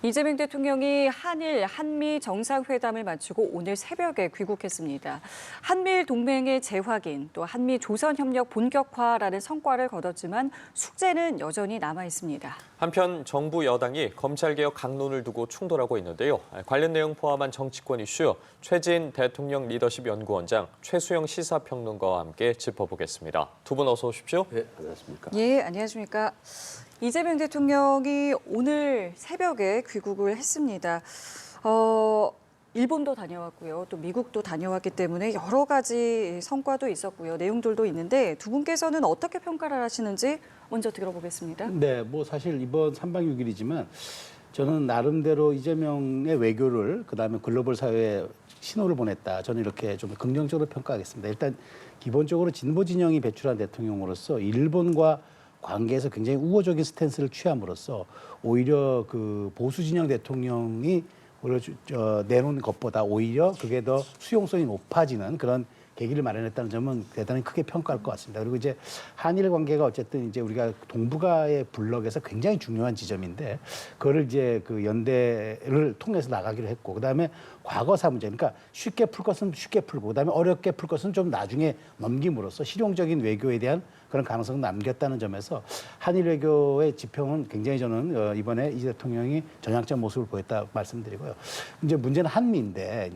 이재명 대통령이 한일, 한미 정상회담을 마치고 오늘 새벽에 귀국했습니다. 한미일 동맹의 재확인, 또 한미 조선협력 본격화라는 성과를 거뒀지만 숙제는 여전히 남아 있습니다. 한편 정부 여당이 검찰개혁 강론을 두고 충돌하고 있는데요. 관련 내용 포함한 정치권 이슈 최진 대통령 리더십 연구원장, 최수영 시사평론가와 함께 짚어보겠습니다. 두 분 어서 오십시오. 네, 안녕하십니까. 예, 안녕하십니까. 이재명 대통령이 오늘 새벽에 귀국을 했습니다. 일본도 다녀왔고요. 또 미국도 다녀왔기 때문에 여러 가지 성과도 있었고요. 내용들도 있는데 두 분께서는 어떻게 평가를 하시는지 먼저 들어보겠습니다. 네, 뭐 사실 이번 3박 6일이지만 저는 나름대로 이재명의 외교를 그다음에 글로벌 사회에 신호를 보냈다. 저는 이렇게 좀 긍정적으로 평가하겠습니다. 일단 기본적으로 진보 진영이 배출한 대통령으로서 일본과 관계에서 굉장히 우호적인 스탠스를 취함으로써 오히려 그 보수 진영 대통령이 내놓은 것보다 오히려 그게 더 수용성이 높아지는 그런 계기를 마련했다는 점은 대단히 크게 평가할 것 같습니다. 그리고 이제 한일 관계가 어쨌든 이제 우리가 동북아의 블록에서 굉장히 중요한 지점인데 그거를 이제 그 연대를 통해서 나가기로 했고 그다음에 과거사 문제, 그러니까 쉽게 풀 것은 쉽게 풀고 그다음에 어렵게 풀 것은 좀 나중에 넘김으로써 실용적인 외교에 대한 그런 가능성을 남겼다는 점에서 한일 외교의 지평은 굉장히 저는 이번에 이 대통령이 전향적 모습을 보였다 말씀드리고요. 이제 문제는 한미인데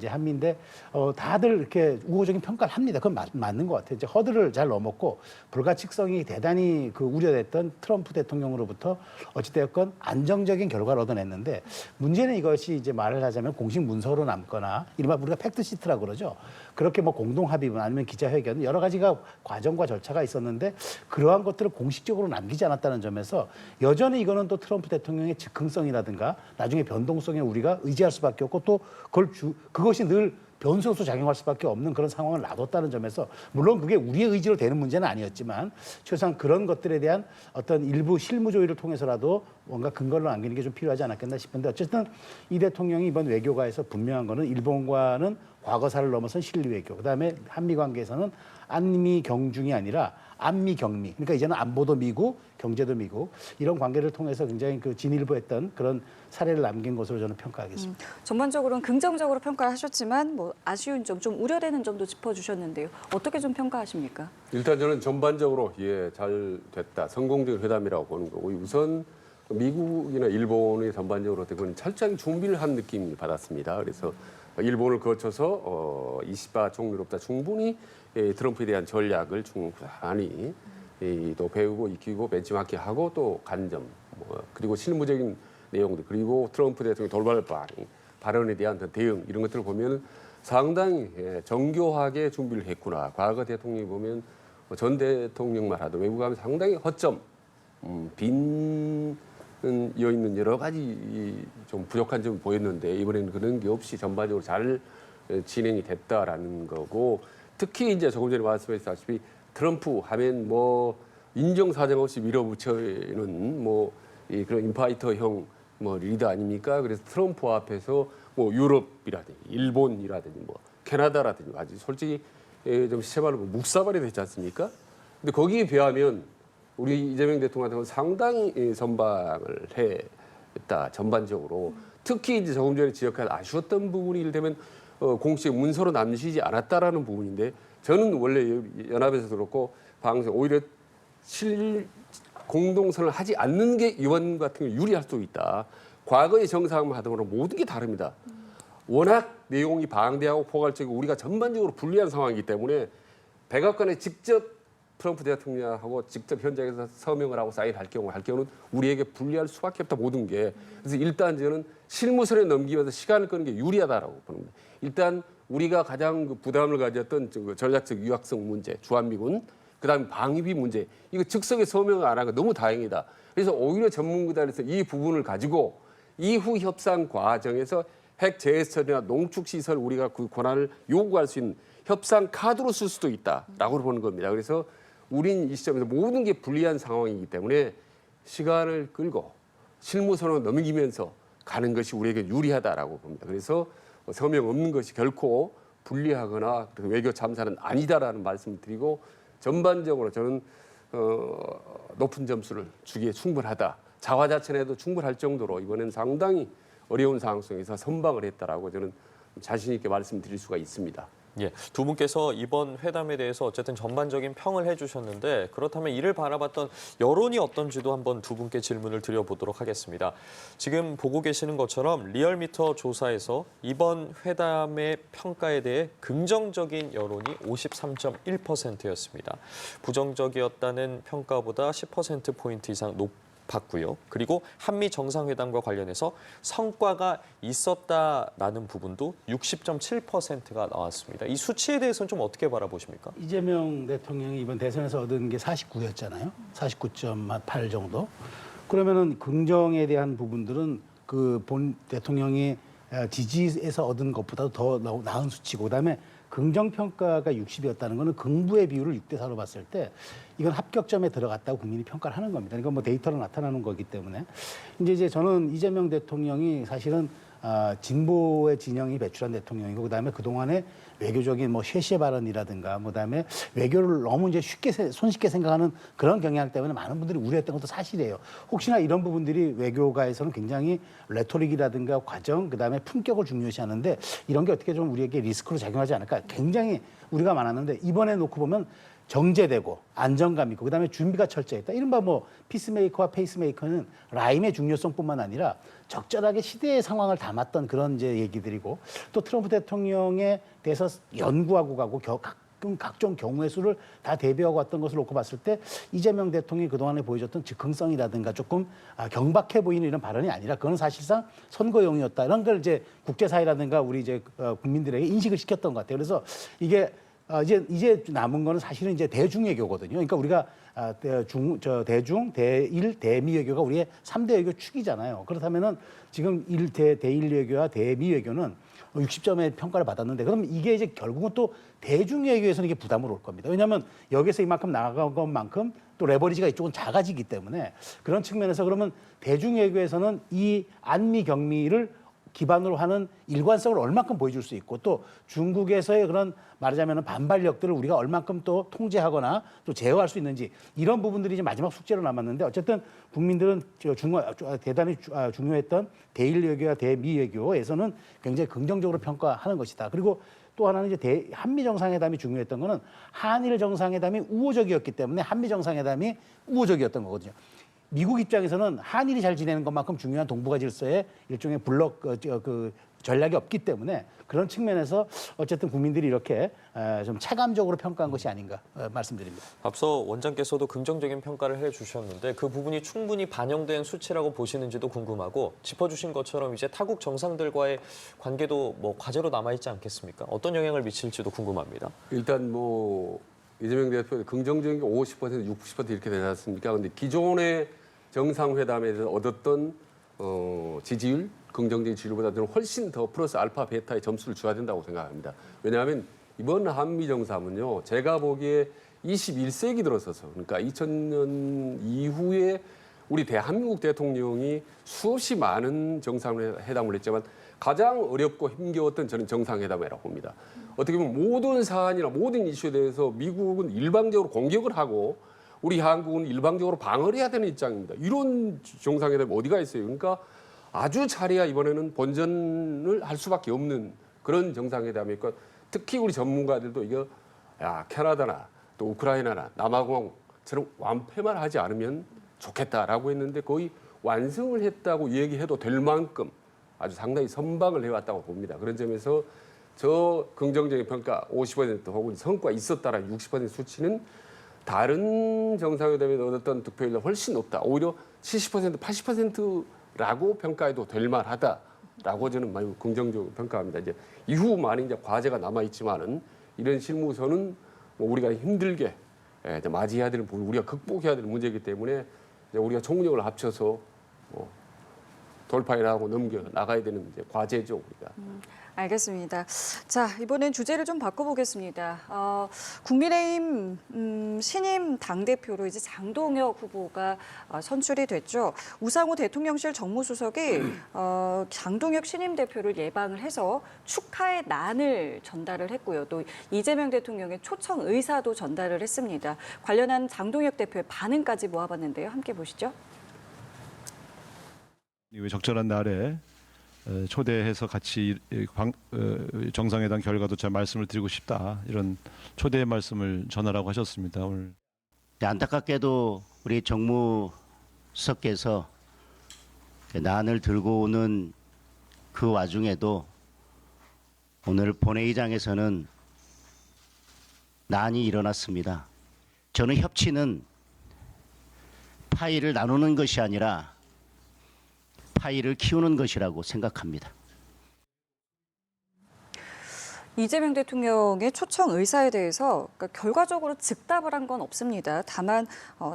다들 이렇게 우호적인 평가를 합니다. 그건 맞는 것 같아요. 이제 허들을 잘 넘었고 불가측성이 대단히 그 우려됐던 트럼프 대통령으로부터 어찌되었건 안정적인 결과를 얻어냈는데 문제는 이것이 이제 말을 하자면 공식 문서로 남거나 이른바 우리가 팩트시트라고 그러죠. 그렇게 뭐 공동 합의문 아니면 기자회견 여러 가지가 과정과 절차가 있었는데 그러한 것들을 공식적으로 남기지 않았다는 점에서 여전히 이거는 또 트럼프 대통령의 즉흥성이라든가 나중에 변동성에 우리가 의지할 수밖에 없고 또 그것이 늘 변수로서 작용할 수밖에 없는 그런 상황을 놔뒀다는 점에서 물론 그게 우리의 의지로 되는 문제는 아니었지만 최소한 그런 것들에 대한 어떤 일부 실무 조율을 통해서라도 뭔가 근거를 남기는 게 좀 필요하지 않았겠나 싶은데 어쨌든 이 대통령이 이번 외교가에서 분명한 거는 일본과는 과거사를 넘어선 실리 외교 그다음에 한미 관계에서는 안미 경중이 아니라 안미 경미 그러니까 이제는 안보도 미국 경제도 미국 이런 관계를 통해서 굉장히 그 진일보했던 그런 사례를 남긴 것으로 저는 평가하겠습니다. 전반적으로는 긍정적으로 평가를 하셨지만 뭐 아쉬운 점, 좀 우려되는 점도 짚어주셨는데요. 어떻게 좀 평가하십니까? 일단 저는 전반적으로 잘 됐다. 성공적인 회담이라고 보는 거고 우선 미국이나 일본이 전반적으로 어떻게 보면 철저하게 준비를 한 느낌을 받았습니다. 그래서 일본을 거쳐서 이시바 총리로부터 충분히 트럼프에 대한 전략을 충분히 또 배우고 익히고 벤치마킹하고 또 관점 그리고 실무적인 내용들 그리고 트럼프 대통령 돌발 발언에 대한 대응 이런 것들을 보면 상당히 정교하게 준비를 했구나. 과거 대통령이 보면 전 대통령만 하도 외국 가면 상당히 허점, 빈 여어 있는 여러 가지 좀 부족한 점이 보였는데 이번에는 그런 게 없이 전반적으로 잘 진행이 됐다라는 거고 특히 이제 조금 전에 말씀하셨다시피 트럼프 하면 뭐 인정사정 없이 밀어붙이는 그런 인파이터형 리더 아닙니까? 그래서 트럼프 앞에서 뭐 유럽이라든지 일본이라든지 뭐 캐나다라든지 아주 솔직히 좀 시체발로 묵사발이 되지 않습니까? 근데 거기에 비하면 우리 이재명 대통령 같은 경우는 상당히 선방을 했다 전반적으로 특히 이제 조금 전에 지적한 아쉬웠던 부분이 이를테면 공식 문서로 남기지 않았다라는 부분인데 저는 원래 연합에서 그렇고 방송 오히려 공동선을 하지 않는 게 이번 같은 경우 유리할 수 있다. 과거의 정상만 하던 거랑 모든 게 다릅니다. 워낙 내용이 방대하고 포괄적이고 우리가 전반적으로 불리한 상황이기 때문에 백악관에 직접 트럼프 대통령하고 직접 현장에서 서명을 하고 사인할 경우는 우리에게 불리할 수밖에 없다 모든 게. 그래서 일단 저는 실무선에 넘기면서 시간을 끄는 게 유리하다라고 보는 겁니다. 일단 우리가 가장 부담을 가졌던 전략적 유학성 문제, 주한미군, 그다음에 방위비 문제, 이거 즉석에 서명을 안 한 거 너무 다행이다. 그래서 오히려 전문가들에서 이 부분을 가지고 이후 협상 과정에서 핵 재해설이나 농축시설 우리가 그 권한을 요구할 수 있는 협상 카드로 쓸 수도 있다라고 보는 겁니다. 그래서 우린 이 시점에서 모든 게 불리한 상황이기 때문에 시간을 끌고 실무선으로 넘기면서 가는 것이 우리에게 유리하다라고 봅니다. 그래서 서명 없는 것이 결코 불리하거나 외교 참사는 아니다라는 말씀을 드리고 전반적으로 저는 높은 점수를 주기에 충분하다. 자화자찬해도 충분할 정도로 이번엔 상당히 어려운 상황 속에서 선방을 했다라고 저는 자신 있게 말씀드릴 수가 있습니다. 예, 두 분께서 이번 회담에 대해서 어쨌든 전반적인 평을 해주셨는데 그렇다면 이를 바라봤던 여론이 어떤지도 한번 두 분께 질문을 드려보도록 하겠습니다. 지금 보고 계시는 것처럼 리얼미터 조사에서 이번 회담의 평가에 대해 긍정적인 여론이 53.1%였습니다. 부정적이었다는 평가보다 10%포인트 이상 높았고요. 그리고 한미 정상회담과 관련해서 성과가 있었다라는 부분도 60.7%가 나왔습니다. 이 수치에 대해서는 좀 어떻게 바라보십니까? 이재명 대통령이 이번 대선에서 얻은 게 49였잖아요. 49.8 정도. 그러면은 긍정에 대한 부분들은 그 본 대통령이 지지에서 얻은 것보다도 더 나은 수치고, 그다음에 긍정 평가가 60이었다는 거는 긍부의 비율을 6대 4로 봤을 때 이건 합격점에 들어갔다고 국민이 평가를 하는 겁니다. 이건 뭐 데이터로 나타나는 거기 때문에 이제 저는 이재명 대통령이 사실은 진보의 진영이 배출한 대통령이고, 그다음에 그동안에 외교적인 뭐 쉐쉐 발언이라든가 그다음에 외교를 너무 이제 손쉽게 생각하는 그런 경향 때문에 많은 분들이 우려했던 것도 사실이에요. 혹시나 이런 부분들이 외교가에서는 굉장히 레토릭이라든가 과정, 그다음에 품격을 중요시하는데 이런 게 어떻게 좀 우리에게 리스크로 작용하지 않을까 굉장히 우려가 많았는데, 이번에 놓고 보면 정제되고 안정감 있고 그다음에 준비가 철저했다. 이른바 뭐 피스메이커와 페이스메이커는 라임의 중요성뿐만 아니라 적절하게 시대의 상황을 담았던 그런 이제 얘기들이고, 또 트럼프 대통령에 대해서 연구하고 가고 각종 경우의 수를 다 대비하고 왔던 것을 놓고 봤을 때 이재명 대통령이 그동안에 보여줬던 즉흥성이라든가 조금 경박해 보이는 이런 발언이 아니라 그건 사실상 선거용이었다. 이런 걸 이제 국제사회라든가 우리 이제 국민들에게 인식을 시켰던 것 같아요. 그래서 이게 이제 남은 거는 사실은 이제 대중외교거든요. 그러니까 우리가 대중, 대일, 대미 외교가 우리의 3대 외교 축이잖아요. 그렇다면은 지금 대일 외교와 대미 외교는 60점의 평가를 받았는데, 그럼 이게 이제 결국은 또 대중 외교에서는 이게 부담으로 올 겁니다. 왜냐하면 여기서 이만큼 나간 것만큼 또 레버리지가 이쪽은 작아지기 때문에, 그런 측면에서 그러면 대중 외교에서는 이 안미 경미를 기반으로 하는 일관성을 얼만큼 보여줄 수 있고, 또 중국에서의 그런 말하자면 반발력들을 우리가 얼만큼 또 통제하거나 또 제어할 수 있는지, 이런 부분들이 이제 마지막 숙제로 남았는데, 어쨌든 국민들은 대단히 중요했던 대일 외교와 대미 외교에서는 굉장히 긍정적으로 평가하는 것이다. 그리고 또 하나는 이제 한미 정상회담이 중요했던 거는 한일 정상회담이 우호적이었기 때문에 한미 정상회담이 우호적이었던 거거든요. 미국 입장에서는 한일이 잘 지내는 것만큼 중요한 동북아 질서에 일종의 블록 전략이 없기 때문에, 그런 측면에서 어쨌든 국민들이 이렇게 좀 체감적으로 평가한 것이 아닌가 말씀드립니다. 앞서 원장께서도 긍정적인 평가를 해주셨는데 그 부분이 충분히 반영된 수치라고 보시는지도 궁금하고, 짚어주신 것처럼 이제 타국 정상들과의 관계도 뭐 과제로 남아있지 않겠습니까? 어떤 영향을 미칠지도 궁금합니다. 일단 뭐 이재명 대표 긍정적인 게 50%, 60% 이렇게 되지 않습니까? 근데 기존의 정상회담에서 얻었던 지지율, 긍정적인 지지율보다는 훨씬 더 플러스 알파, 베타의 점수를 줘야 된다고 생각합니다. 왜냐하면 이번 한미 정상은요, 제가 보기에 21세기 들어서서, 그러니까 2000년 이후에 우리 대한민국 대통령이 수없이 많은 정상회담을 했지만 가장 어렵고 힘겨웠던 저는 정상회담이라고 봅니다. 어떻게 보면 모든 사안이나 모든 이슈에 대해서 미국은 일방적으로 공격을 하고 우리 한국은 일방적으로 방어를 해야 되는 입장입니다. 이런 정상회담이 어디가 있어요? 그러니까 아주 잘해야 이번에는 본전을 할 수밖에 없는 그런 정상회담이니까, 특히 우리 전문가들도 이거 캐나다나 또 우크라이나나 남아공처럼 완패만 하지 않으면 좋겠다라고 했는데 거의 완성을 했다고 얘기해도 될 만큼 아주 상당히 선방을 해왔다고 봅니다. 그런 점에서 저 긍정적인 평가 50% 혹은 성과 있었다라는 60% 수치는 다른 정상회담에서 얻었던 득표율보다 훨씬 높다. 오히려 70%, 80%라고 평가해도 될 만하다라고 저는 많이 긍정적으로 평가합니다. 이제 이후 많은 이제 과제가 남아 있지만은 이런 실무서는 뭐 우리가 힘들게 맞이해야 되는 부분, 우리가 극복해야 되는 문제이기 때문에 이제 우리가 총력을 합쳐서 돌파해나가고 넘겨 나가야 되는 이제 과제죠, 우리가. 알겠습니다. 자, 이번엔 주제를 좀 바꿔보겠습니다. 국민의힘 신임 당대표로 이제 장동혁 후보가 선출이 됐죠. 우상호 대통령실 정무수석이 장동혁 신임 대표를 예방을 해서 축하의 난을 전달을 했고요. 또 이재명 대통령의 초청 의사도 전달을 했습니다. 관련한 장동혁 대표의 반응까지 모아봤는데요. 함께 보시죠. 왜 적절한 날에 초대해서 같이 정상회담 결과도 잘 말씀을 드리고 싶다 이런 초대의 말씀을 전하라고 하셨습니다. 오늘 안타깝게도 우리 정무수석께서 난을 들고 오는 그 와중에도 오늘 본회의장에서는 난이 일어났습니다. 저는 협치는 파이를 나누는 것이 아니라 파이를 키우는 것이라고 생각합니다. 이재명 대통령의 초청 의사에 대해서 그러니까 결과적으로 즉답을 한 건 없습니다. 다만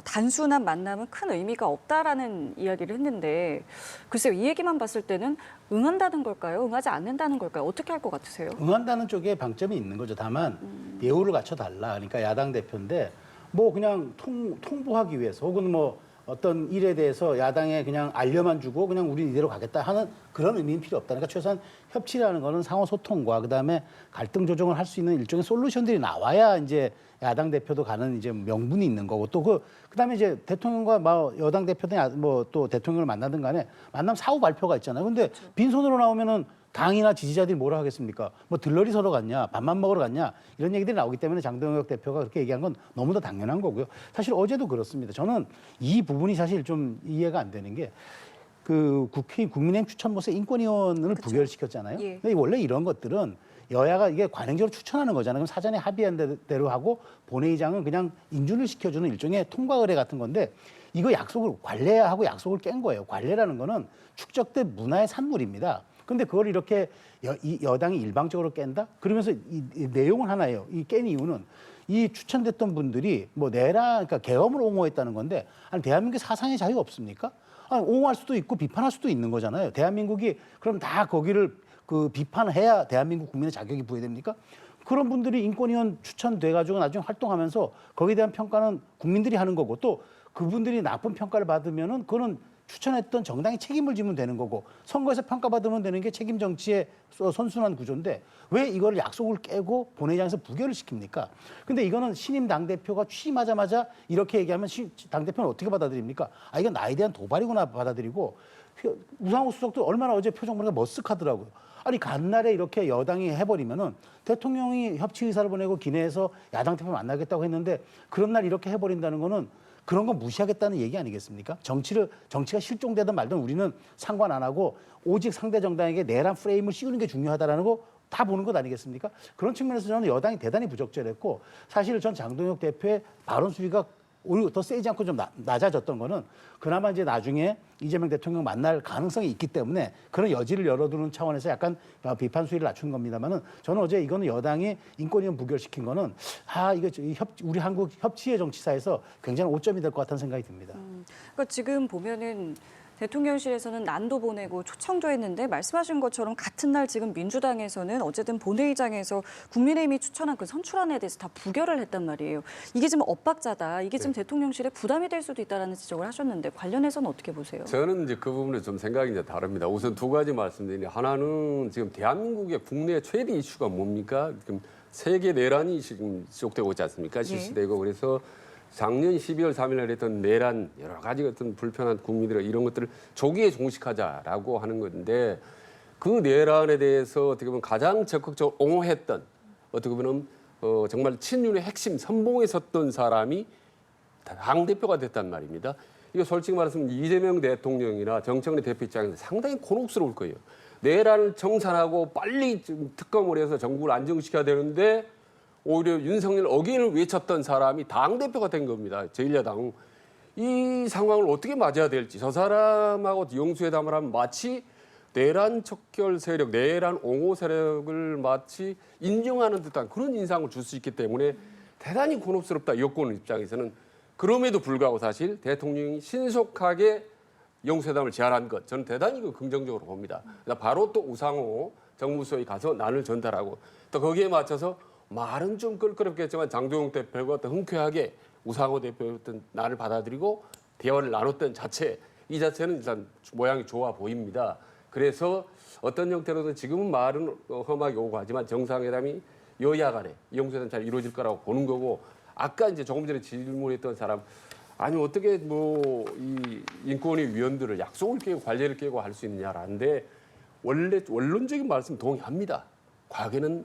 단순한 만남은 큰 의미가 없다라는 이야기를 했는데 글쎄요, 이 얘기만 봤을 때는 응한다는 걸까요? 응하지 않는다는 걸까요? 어떻게 할 것 같으세요? 응한다는 쪽에 방점이 있는 거죠. 다만 예우를 갖춰달라. 그러니까 야당 대표인데 뭐 그냥 통보하기 위해서 혹은 뭐 어떤 일에 대해서 야당에 그냥 알려만 주고 그냥 우린 이대로 가겠다 하는 그런 의미는 필요 없다. 그러니까 최소한 협치라는 거는 상호 소통과 그다음에 갈등 조정을 할 수 있는 일종의 솔루션들이 나와야 이제 야당 대표도 가는 이제 명분이 있는 거고 또 그다음에 이제 대통령과 뭐 여당 대표든 뭐 또 대통령을 만나든 간에 만남 사후 발표가 있잖아요. 근데 빈손으로 나오면은 당이나 지지자들이 뭐라 하겠습니까? 뭐 들러리 서러 갔냐, 밥만 먹으러 갔냐 이런 얘기들이 나오기 때문에 장동혁 대표가 그렇게 얘기한 건 너무나 당연한 거고요. 사실 어제도 그렇습니다. 저는 이 부분이 사실 좀 이해가 안 되는 게 그 국민의힘 추천모세 인권위원회를 부결시켰잖아요. 예. 근데 원래 이런 것들은 여야가 이게 관행적으로 추천하는 거잖아요. 그럼 사전에 합의한 대로 하고 본회의장은 그냥 인준을 시켜주는 일종의 통과 의례 같은 건데 이거 약속을 관례하고 약속을 깬 거예요. 관례라는 거는 축적된 문화의 산물입니다. 근데 그걸 이렇게 여당이 일방적으로 깬다? 그러면서 이 내용은 하나예요. 이 깬 이유는 이 추천됐던 분들이 뭐 그러니까 계엄을 옹호했다는 건데 아니 대한민국 사상의 자유가 없습니까? 아니, 옹호할 수도 있고 비판할 수도 있는 거잖아요. 대한민국이 그럼 다 거기를 비판해야 대한민국 국민의 자격이 부여됩니까? 그런 분들이 인권위원 추천돼가지고 나중에 활동하면서 거기에 대한 평가는 국민들이 하는 거고 또 그분들이 나쁜 평가를 받으면은 그거는 추천했던 정당이 책임을 지면 되는 거고 선거에서 평가받으면 되는 게 책임 정치의 선순환 구조인데 왜 이걸 약속을 깨고 본회의장에서 부결을 시킵니까? 근데 이거는 신임 당대표가 취임하자마자 이렇게 얘기하면 당대표는 어떻게 받아들입니까? 아, 이건 나에 대한 도발이구나 받아들이고 우상호 수석도 얼마나 어제 표정 보니까 머쓱하더라고요. 아니 간날에 이렇게 여당이 해버리면은 대통령이 협치 의사를 보내고 기내에서 야당 대표 만나겠다고 했는데 그런 날 이렇게 해버린다는 거는 그런 거 무시하겠다는 얘기 아니겠습니까? 정치가 실종되든 말든 우리는 상관 안 하고 오직 상대 정당에게 내란 프레임을 씌우는 게 중요하다라는 거 다 보는 것 아니겠습니까? 그런 측면에서 저는 여당이 대단히 부적절했고 사실 전 장동혁 대표의 발언 수위가 오히려 더 세지 않고 좀 낮아졌던 거는 그나마 이제 나중에 이재명 대통령 만날 가능성이 있기 때문에 그런 여지를 열어두는 차원에서 약간 비판 수위를 낮춘 겁니다만은 저는 어제 이거는 여당이 인권위원 부결시킨 거는 이거 우리 한국 협치의 정치사에서 굉장히 오점이 될 것 같다는 생각이 듭니다. 그러니까 지금 보면은 대통령실에서는 난도 보내고 초청도 했는데 말씀하신 것처럼 같은 날 지금 민주당에서는 어쨌든 본회의장에서 국민의힘이 추천한 그 선출안에 대해서 다 부결을 했단 말이에요. 이게 지금 엇박자다. 이게 지금 대통령실에 부담이 될 수도 있다라는 지적을 하셨는데 관련해서는 어떻게 보세요? 저는 이제 그 부분에 좀 생각이 이제 다릅니다. 우선 두 가지 말씀드리니 하나는 지금 대한민국의 국내 최대 이슈가 뭡니까? 지금 세계 내란이 지금 지속되고 있지 않습니까? 실시되고 그래서 작년 12월 3일 날 했던 내란 여러 가지 어떤 불편한 국민들의 이런 것들을 조기에 종식하자라고 하는 건데 그 내란에 대해서 어떻게 보면 가장 적극적으로 옹호했던 어떻게 보면 정말 친윤의 핵심 선봉에 섰던 사람이 당대표가 됐단 말입니다. 이거 솔직히 말하면 이재명 대통령이나 정청래 대표 입장에서 상당히 곤혹스러울 거예요. 내란을 청산하고 빨리 특검을 해서 정부를 안정시켜야 되는데 오히려 윤석열 어게인을 외쳤던 사람이 당대표가 된 겁니다. 제1야당. 이 상황을 어떻게 맞아야 될지 저 사람하고 영수회담을 하면 마치 내란 척결 세력, 내란 옹호 세력을 마치 인정하는 듯한 그런 인상을 줄 수 있기 때문에 대단히 곤혹스럽다. 여권 입장에서는. 그럼에도 불구하고 사실 대통령이 신속하게 영수회담을 제안한 것 저는 대단히 긍정적으로 봅니다. 바로 또 우상호 정무수석이 가서 난을 전달하고 또 거기에 맞춰서 말은 좀 껄끄럽겠지만 장동영 대표가 어떤 흔쾌하게 우상호 대표의 어떤 난을 받아들이고 대화를 나눴던 자체 이 자체는 일단 모양이 좋아 보입니다. 그래서 어떤 형태로든 지금은 말은 험하게 오고 하지만 정상회담이 여야 간에 영수회담 잘 이루어질 거라고 보는 거고 아까 이제 조금 전에 질문했던 사람 아니 어떻게 뭐 이 인권위 위원들을 약속을 깨고 관례를 깨고 할 수 있느냐라는데 원래 원론적인 말씀 동의합니다. 과거에는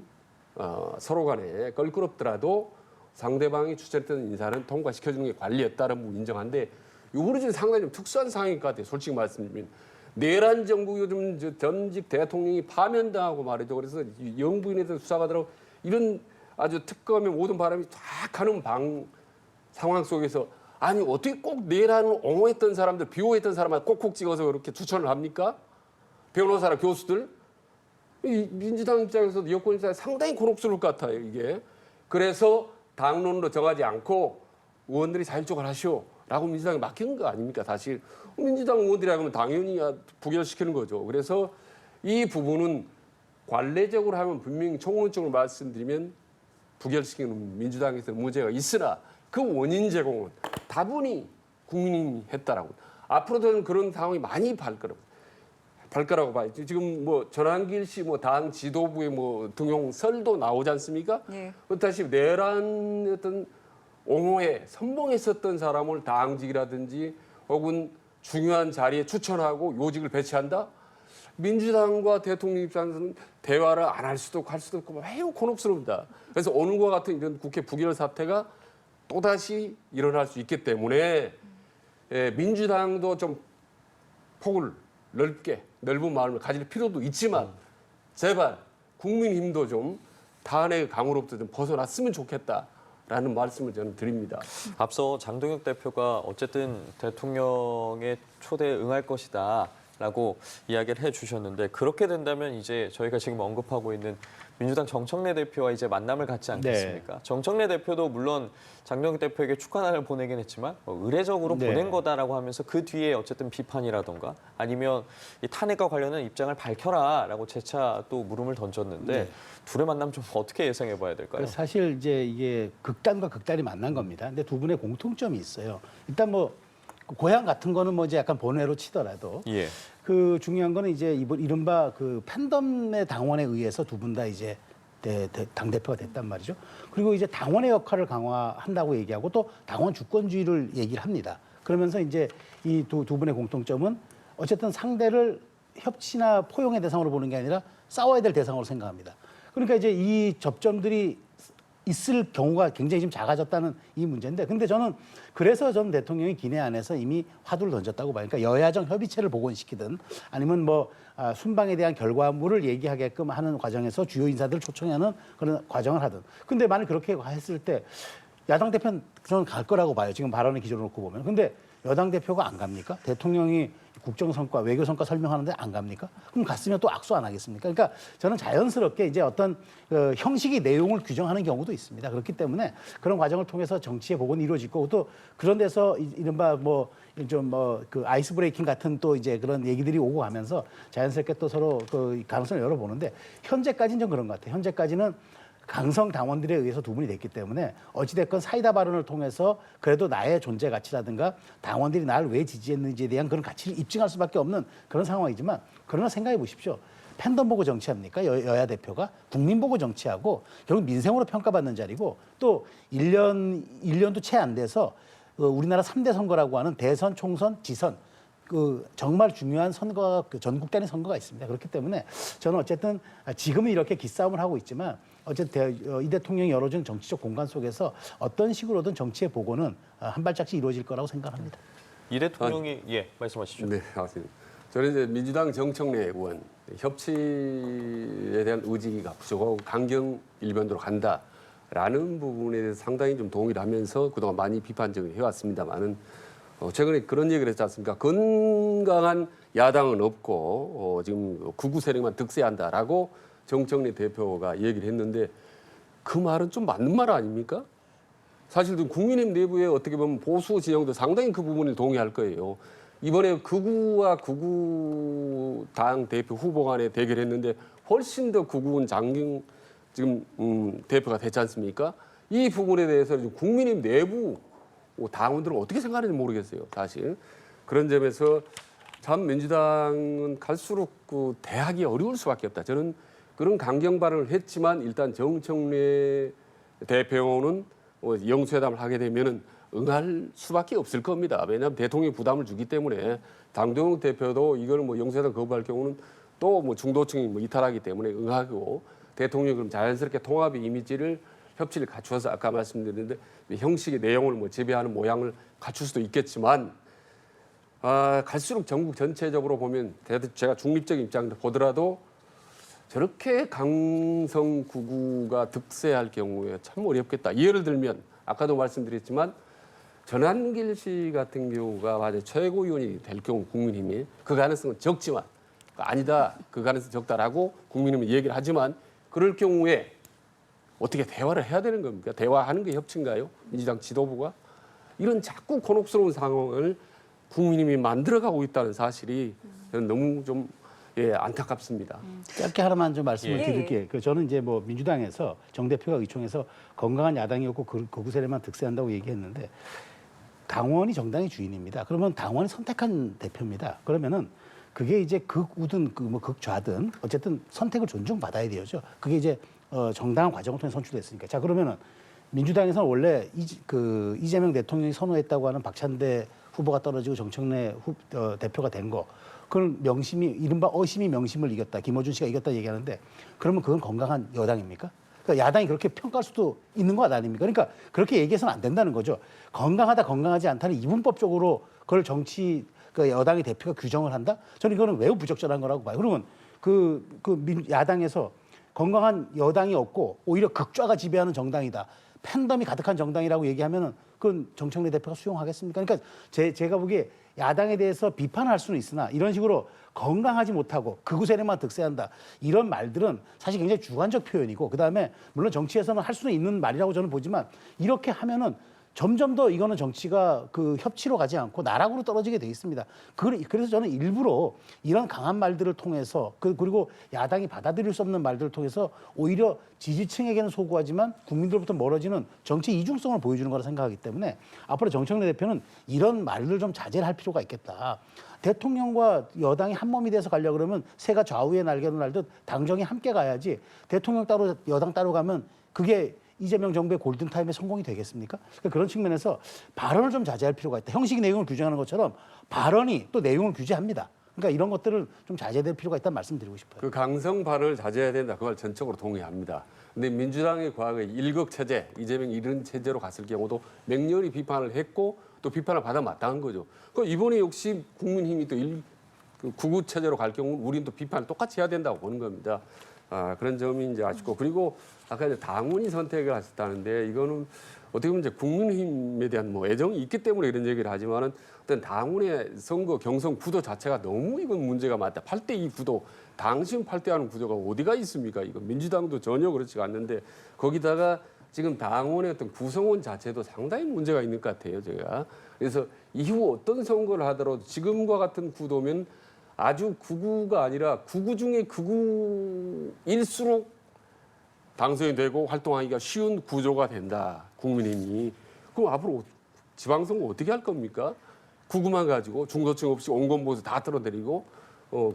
서로 간에 껄끄럽더라도 상대방이 추천했던 인사는 통과시켜주는 게 관리였다는 부분 인정한데 이번에 좀 상당히 좀 특수한 상황인 것 같아요. 솔직히 말씀드리면 내란 정부 요즘 전직 대통령이 파면당하고 말이죠. 그래서 영부인에 대해서 수사가 들어 이런 아주 특검의 모든 바람이 쫙 가는 상황 속에서 아니 어떻게 꼭 내란을 옹호했던 사람들, 비호했던 사람만 꼭꼭 찍어서 그렇게 추천을 합니까? 변호사나 교수들? 이 민주당 입장에서도 여권 입장에서 상당히 곤혹스러울 것 같아요, 이게. 그래서 당론으로 정하지 않고 의원들이 자율적으로 하시오라고 민주당이 맡기는 거 아닙니까? 사실 민주당 의원들이라고 하면 당연히 부결시키는 거죠. 그래서 이 부분은 관례적으로 하면 분명히 총론적으로 말씀드리면 부결시키는 민주당에서 문제가 있으나 그 원인 제공은 다분히 국민이 했다라고. 앞으로도 그런 상황이 많이 발 거라고 봐요. 지금 뭐 전환길 씨 뭐 당 지도부의 뭐 등용설도 나오지 않습니까? 예. 그렇다시피 내란 어떤 옹호에 선봉했었던 사람을 당직이라든지 혹은 중요한 자리에 추천하고 요직을 배치한다? 민주당과 대통령 입장에서는 대화를 안 할 수도 없고 할 수도 없고 매우 곤혹스럽다. 그래서 오늘과 같은 이런 국회 부결 사태가 또다시 일어날 수 있기 때문에 민주당도 좀 폭을 넓은 마음을 가질 필요도 있지만 제발 국민힘도 좀 탄핵 강으로부터 좀 벗어났으면 좋겠다라는 말씀을 저는 드립니다. 앞서 장동혁 대표가 어쨌든 대통령의 초대에 응할 것이다라고 이야기를 해주셨는데 그렇게 된다면 이제 저희가 지금 언급하고 있는 민주당 정청래 대표와 이제 만남을 갖지 않겠습니까? 네. 정청래 대표도 물론 장동혁 대표에게 축하난을 보내긴 했지만 의례적으로 네. 보낸 거다라고 하면서 그 뒤에 어쨌든 비판이라던가 아니면 이 탄핵과 관련한 입장을 밝혀라라고 재차 또 물음을 던졌는데 네. 둘의 만남 좀 어떻게 예상해봐야 될까요? 사실 이제 이게 극단과 극단이 만난 겁니다. 근데 두 분의 공통점이 있어요. 일단 뭐 고향 같은 거는 뭐 이제 약간 본회로 치더라도 예. 그 중요한 거는 이제 이른바 그 팬덤의 당원에 의해서 두 분 다 이제 당 대표가 됐단 말이죠. 그리고 이제 당원의 역할을 강화한다고 얘기하고 또 당원 주권주의를 얘기를 합니다. 그러면서 이제 이 두 분의 공통점은 어쨌든 상대를 협치나 포용의 대상으로 보는 게 아니라 싸워야 될 대상으로 생각합니다. 그러니까 이제 이 접점들이 있을 경우가 굉장히 좀 작아졌다는 이 문제인데, 근데 저는 그래서 전 대통령이 기내 안에서 이미 화두를 던졌다고 봐요. 그러니까 여야정 협의체를 복원시키든 아니면 뭐 순방에 대한 결과물을 얘기하게끔 하는 과정에서 주요 인사들을 초청하는 그런 과정을 하든. 근데 만약 그렇게 했을 때 야당 대표는 저는 갈 거라고 봐요. 지금 발언의 기조를 놓고 보면. 근데 여당 대표가 안 갑니까? 대통령이 국정성과 외교성과 설명하는데 안 갑니까? 그럼 갔으면 또 악수 안 하겠습니까? 그러니까 저는 자연스럽게 이제 어떤 형식이 내용을 규정하는 경우도 있습니다. 그렇기 때문에 그런 과정을 통해서 정치의 복원이 이루어질 거고 또 그런 데서 이른바 뭐 좀 뭐 그 아이스 브레이킹 같은 또 이제 그런 얘기들이 오고 가면서 자연스럽게 또 서로 그 가능성을 열어보는데 현재까지는 좀 그런 것 같아요. 현재까지는 강성 당원들에 의해서 두 분이 됐기 때문에 어찌됐건 사이다 발언을 통해서 그래도 나의 존재 가치라든가 당원들이 나를 왜 지지했는지에 대한 그런 가치를 입증할 수밖에 없는 그런 상황이지만 그러나 생각해 보십시오. 팬덤 보고 정치합니까? 여야 대표가 국민 보고 정치하고 결국 민생으로 평가받는 자리고 또 1년도 채 안 돼서 우리나라 3대 선거라고 하는 대선, 총선, 지선 그 정말 중요한 선거가 그 전국 단위 선거가 있습니다. 그렇기 때문에 저는 어쨌든 지금은 이렇게 기싸움을 하고 있지만 어쨌든 이 대통령이 열어준 정치적 공간 속에서 어떤 식으로든 정치의 복원은 한 발짝씩 이루어질 거라고 생각합니다. 이 대통령이 예 말씀하시죠. 네, 맞습니다. 저는 이제 민주당 정청래 의원 협치에 대한 의지가 부족하고 강경 일변도로 간다라는 부분에 대해서 상당히 좀 동의를 하면서 그동안 많이 비판적으로 해왔습니다만은 최근에 그런 얘기를 했지 않습니까? 건강한 야당은 없고 지금 극우 세력만 득세한다라고 정청래 대표가 얘기를 했는데 그 말은 좀 맞는 말 아닙니까? 사실 국민의힘 내부에 어떻게 보면 보수 진영도 상당히 그 부분을 동의할 거예요. 이번에 극우와 극우 당 대표 후보 간에 대결했는데 훨씬 더 극우는 장경 지금 대표가 됐지 않습니까? 이 부분에 대해서 국민의힘 내부 당원들은 어떻게 생각하는지 모르겠어요, 사실. 그런 점에서 참 민주당은 갈수록 그 대하기 어려울 수밖에 없다. 저는 그런 강경 발언을 했지만 일단 정청래 대표는 영수회담을 하게 되면은 응할 수밖에 없을 겁니다. 왜냐하면 대통령이 부담을 주기 때문에 당동욱 대표도 이걸 뭐 영수회담 거부할 경우는 또 뭐 중도층이 뭐 이탈하기 때문에 응하고 대통령이 그럼 자연스럽게 통합의 이미지를 협치를 갖추어서 아까 말씀드렸는데 형식의 내용을 뭐 재배하는 모양을 갖출 수도 있겠지만 갈수록 전국 전체적으로 보면 제가 중립적인 입장에서 보더라도 저렇게 강성구구가 득세할 경우에 참 어렵겠다. 예를 들면 아까도 말씀드렸지만 전한길 씨 같은 경우가 만약 최고위원이 될 경우 국민의힘이 그 가능성은 적지만 아니다. 그 가능성이 적다라고 국민의힘이 얘기를 하지만 그럴 경우에 어떻게 대화를 해야 되는 겁니까? 대화하는 게 협치인가요? 민주당 지도부가? 이런 자꾸 곤혹스러운 상황을 국민의힘이 만들어가고 있다는 사실이 저는 너무 좀 안타깝습니다. 짧게 하나만 좀 말씀을 예. 드릴게요. 저는 이제 뭐 민주당에서 정 대표가 의총에서 건강한 야당이었고 극우 세력만 득세한다고 얘기했는데 당원이 정당의 주인입니다. 그러면 당원이 선택한 대표입니다. 그러면은 그게 이제 극우든 뭐 극좌든 어쨌든 선택을 존중받아야 되죠. 그게 이제 정당한 과정을 통해 선출됐으니까. 자 그러면은 민주당에서는 원래 이재명 대통령이 선호했다고 하는 박찬대 후보가 떨어지고 정청래 대표가 된 거. 그건 명심이 이른바 어심이 명심을 이겼다. 김어준 씨가 이겼다 얘기하는데 그러면 그건 건강한 여당입니까? 그러니까 야당이 그렇게 평가할 수도 있는 것 아닙니까? 그러니까 그렇게 얘기해서는 안 된다는 거죠. 건강하다 건강하지 않다는 이분법적으로 그걸 여당의 대표가 규정을 한다? 저는 이거는 매우 부적절한 거라고 봐요. 그러면 야당에서 건강한 여당이 없고 오히려 극좌가 지배하는 정당이다. 팬덤이 가득한 정당이라고 얘기하면은 그건 정청래 대표가 수용하겠습니까? 그러니까 제가 보기에 야당에 대해서 비판할 수는 있으나 이런 식으로 건강하지 못하고 극우 세력만 득세한다. 이런 말들은 사실 굉장히 주관적 표현이고 그다음에 물론 정치에서는 할 수는 있는 말이라고 저는 보지만 이렇게 하면은 점점 더 이거는 정치가 협치로 가지 않고 나락으로 떨어지게 돼 있습니다. 그래서 저는 일부러 이런 강한 말들을 통해서 그리고 야당이 받아들일 수 없는 말들을 통해서 오히려 지지층에게는 소구하지만 국민들로부터 멀어지는 정치 이중성을 보여주는 거라 생각하기 때문에 앞으로 정청래 대표는 이런 말을 좀 자제를 할 필요가 있겠다. 대통령과 여당이 한 몸이 돼서 가려고 그러면 새가 좌우에 날개로 날듯 당정이 함께 가야지 대통령 따로 여당 따로 가면 그게 이재명 정부의 골든타임에 성공이 되겠습니까? 그러니까 그런 측면에서 발언을 좀 자제할 필요가 있다. 형식 내용을 규정하는 것처럼 발언이 또 내용을 규제합니다. 그러니까 이런 것들을 좀 자제될 필요가 있다는 말씀드리고 싶어요. 그 강성 발언을 자제해야 된다. 그걸 전적으로 동의합니다. 근데 민주당의 과거에 일극 체제, 이재명 이런 체제로 갔을 경우도 맹렬히 비판을 했고 또 비판을 받아 마땅한 거죠. 그 이번에 역시 국민힘이 또 구구 체제로 갈 경우 우리는 또 비판을 똑같이 해야 된다고 보는 겁니다. 그런 점이 이제 아쉽고 그리고 아까 이제 당원이 선택을 하셨다는데 이거는 어떻게 보면 이제 국민힘에 대한 뭐 애정이 있기 때문에 이런 얘기를 하지만은 어떤 당원의 선거 경선 구도 자체가 너무 이건 문제가 많다. 8대2 구도, 당신 8대 하는 구도가 어디가 있습니까? 이거 민주당도 전혀 그렇지가 않는데 거기다가 지금 당원의 어떤 구성원 자체도 상당히 문제가 있는 것 같아요, 제가. 그래서 이후 어떤 선거를 하더라도 지금과 같은 구도면 아주 극우가 아니라 극우 중에 극우일수록 당선이 되고 활동하기가 쉬운 구조가 된다. 국민의힘이. 그럼 앞으로 지방선거 어떻게 할 겁니까? 극우만 가지고 중도층 없이 온건 보수 다 떨어뜨리고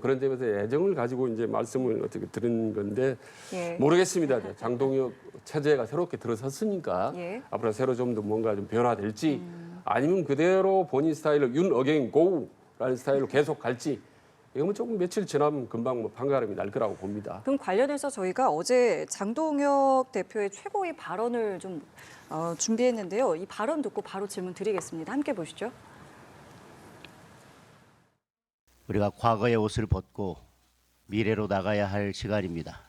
그런 점에서 애정을 가지고 이제 말씀을 어떻게 드린 건데 예. 모르겠습니다. 장동혁 체제가 새롭게 들어섰으니까 예. 앞으로 새로 좀 더 뭔가 좀 변화될지 아니면 그대로 본인 스타일로 윤 어게인 고라는 스타일로 계속 갈지 이거는 조금 며칠 지나면 금방 뭐 판가름이 날 거라고 봅니다. 그럼 관련해서 저희가 어제 장동혁 대표의 최고위 발언을 좀 준비했는데요. 이 발언 듣고 바로 질문 드리겠습니다. 함께 보시죠. 우리가 과거의 옷을 벗고 미래로 나가야 할 시간입니다.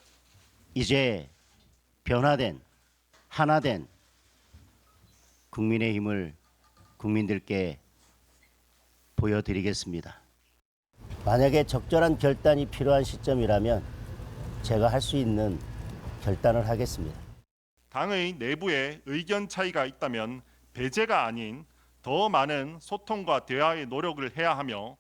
이제 변화된 하나된 국민의힘을 국민들께 보여드리겠습니다. 만약에 적절한 결단이 필요한 시점이라면 제가 할 수 있는 결단을 하겠습니다. 당의 내부에 의견 차이가 있다면 배제가 아닌 더 많은 소통과 대화의 노력을 해야 하며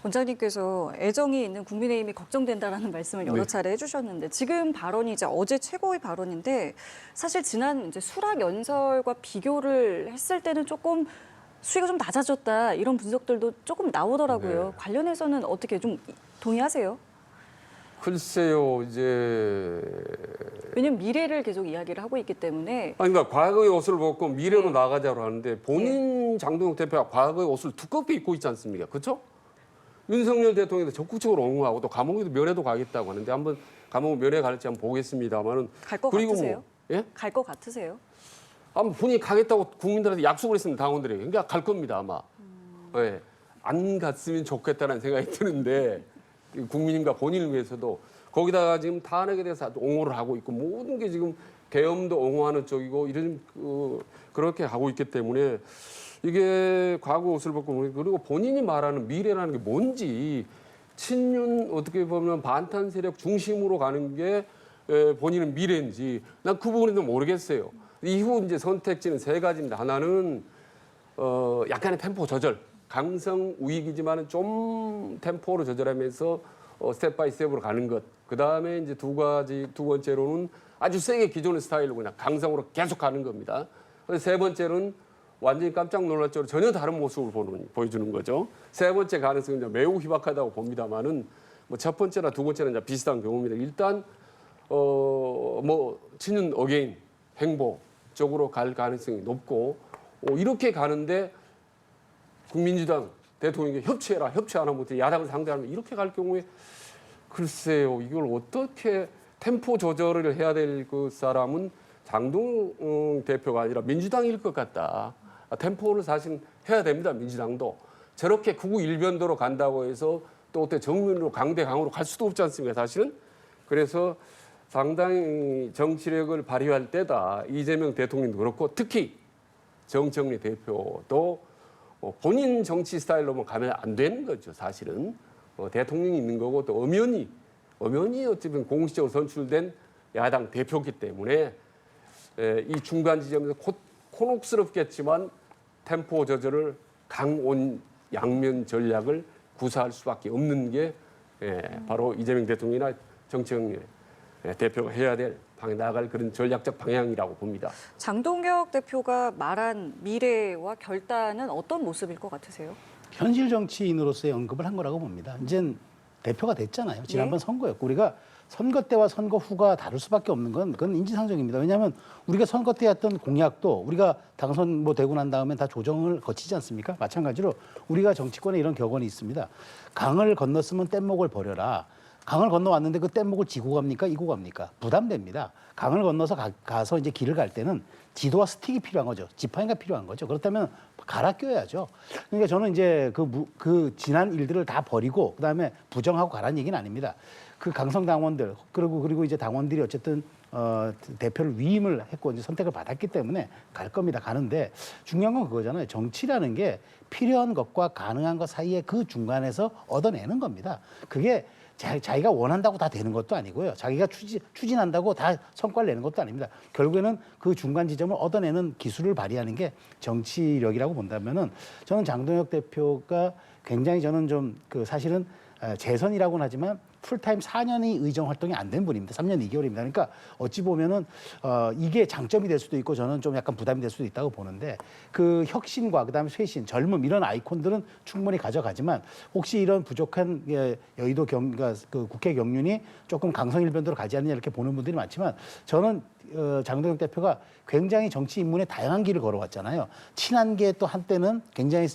원장님께서 애정이 있는 국민의힘이 걱정된다라는 말씀을 여러 차례 해주셨는데 지금 발언이 이제 어제 최고위 발언인데 사실 지난 이제 수락 연설과 비교를 했을 때는 조금 수위가 좀 낮아졌다 이런 분석들도 조금 나오더라고요. 네. 관련해서는 어떻게 좀 동의하세요? 글쎄요, 이제 왜냐하면 미래를 계속 이야기를 하고 있기 때문에 아니, 그러니까 과거의 옷을 벗고 미래로 나가자고 하는데 본인 장동혁 대표가 과거의 옷을 두껍게 입고 있지 않습니까? 그렇죠? 윤석열 대통령도 적극적으로 옹호하고 또 감옥에도 면회도 가겠다고 하는데 한번 감옥 면회 갈지 한번 보겠습니다만은 갈 것 그리고 같으세요? 예? 갈 것 같으세요? 아마 본인이 가겠다고 국민들한테 약속을 했습니다. 당원들에게. 그러니까 갈 겁니다, 아마. 예. 안 갔으면 좋겠다는 생각이 드는데 국민님과 본인을 위해서도 거기다가 지금 탄핵에 대해서 옹호를 하고 있고 모든 게 지금 계엄도 옹호하는 쪽이고 이런 그렇게 하고 있기 때문에 이게 과거 옷을 벗고 그리고 본인이 말하는 미래라는 게 뭔지 친윤 어떻게 보면 반탄 세력 중심으로 가는 게 본인은 미래인지 난 그 부분은 모르겠어요. 이후 이제 선택지는 세 가지입니다. 하나는 약간의 템포 조절, 강성 우익이지만은 좀 템포로 조절하면서 스텝 바이 스텝으로 가는 것. 그 다음에 이제 두 번째로는 아주 세게 기존의 스타일로 그냥 강성으로 계속 가는 겁니다. 세 번째는 완전히 깜짝 놀랄 정도로 전혀 다른 모습을 보여주는 거죠. 세 번째 가능성은 매우 희박하다고 봅니다만은 뭐 첫 번째나 두 번째는 이제 비슷한 경우입니다. 일단 뭐 친윤 어게인 행보 쪽으로 갈 가능성이 높고 이렇게 가는데 국민주당 대통령에게 협치해라, 협치 안 하면 어떻게 야당을 상대하면 이렇게 갈 경우에 글쎄요, 이걸 어떻게 템포 조절을 해야 될 그 사람은 장동혁 대표가 아니라 민주당일 것 같다. 템포를 사실 해야 됩니다, 민주당도. 저렇게 구구 일변도로 간다고 해서 또 어때 정면으로 강대강으로 갈 수도 없지 않습니까, 사실은? 그래서 상당히 정치력을 발휘할 때다. 이재명 대통령도 그렇고 특히 정청래 대표도 본인 정치 스타일로만 가면 안 되는 거죠, 사실은. 대통령이 있는 거고 또 엄연히 어쨌든 공식적으로 선출된 야당 대표이기 때문에 이 중간 지점에서 곤혹스럽겠지만 템포 조절을 강온 양면 전략을 구사할 수밖에 없는 게 바로 이재명 대통령이나 정청래 대표가 해야 될 나아갈 그런 전략적 방향이라고 봅니다. 장동혁 대표가 말한 미래와 결단은 어떤 모습일 것 같으세요? 현실 정치인으로서의 언급을 한 거라고 봅니다. 이젠 대표가 됐잖아요. 지난번 선거였고 우리가 선거 때와 선거 후가 다를 수밖에 없는 건 그건 인지상정입니다. 왜냐하면 우리가 선거 때 했던 공약도 우리가 당선 되고 난 다음에 다 조정을 거치지 않습니까? 마찬가지로 우리가 정치권에 이런 격언이 있습니다. 강을 건넜으면 뗏목을 버려라. 강을 건너왔는데 그 뗏목을 지고 갑니까? 이고 갑니까? 부담됩니다. 강을 건너서 가서 이제 길을 갈 때는 지도와 스틱이 필요한 거죠. 지팡이가 필요한 거죠. 그렇다면 갈아 껴야죠. 그러니까 저는 이제 그 지난 일들을 다 버리고 그다음에 부정하고 가라는 얘기는 아닙니다. 그 강성 당원들 그리고 이제 당원들이 어쨌든 대표를 위임을 했고 이제 선택을 받았기 때문에 갈 겁니다. 가는데 중요한 건 그거잖아요. 정치라는 게 필요한 것과 가능한 것 사이에 그 중간에서 얻어내는 겁니다. 그게 자기가 원한다고 다 되는 것도 아니고요. 자기가 추진한다고 다 성과를 내는 것도 아닙니다. 결국에는 그 중간 지점을 얻어내는 기술을 발휘하는 게 정치력이라고 본다면은 저는 장동혁 대표가 굉장히 저는 좀 사실은 재선이라고는 하지만 풀타임 4년이 의정 활동이 안 된 분입니다. 3년 2개월입니다. 그러니까 어찌 보면은 이게 장점이 될 수도 있고 저는 좀 약간 부담이 될 수도 있다고 보는데 그 혁신과 그다음에 쇄신, 젊음 이런 아이콘들은 충분히 가져가지만 혹시 이런 부족한 여의도 그 국회 경륜이 조금 강성일변도로 가지 않느냐 이렇게 보는 분들이 많지만 저는 장동혁 대표가 굉장히 정치 인문의 다양한 길을 걸어왔잖아요. 친한 게 또 한때는 굉장히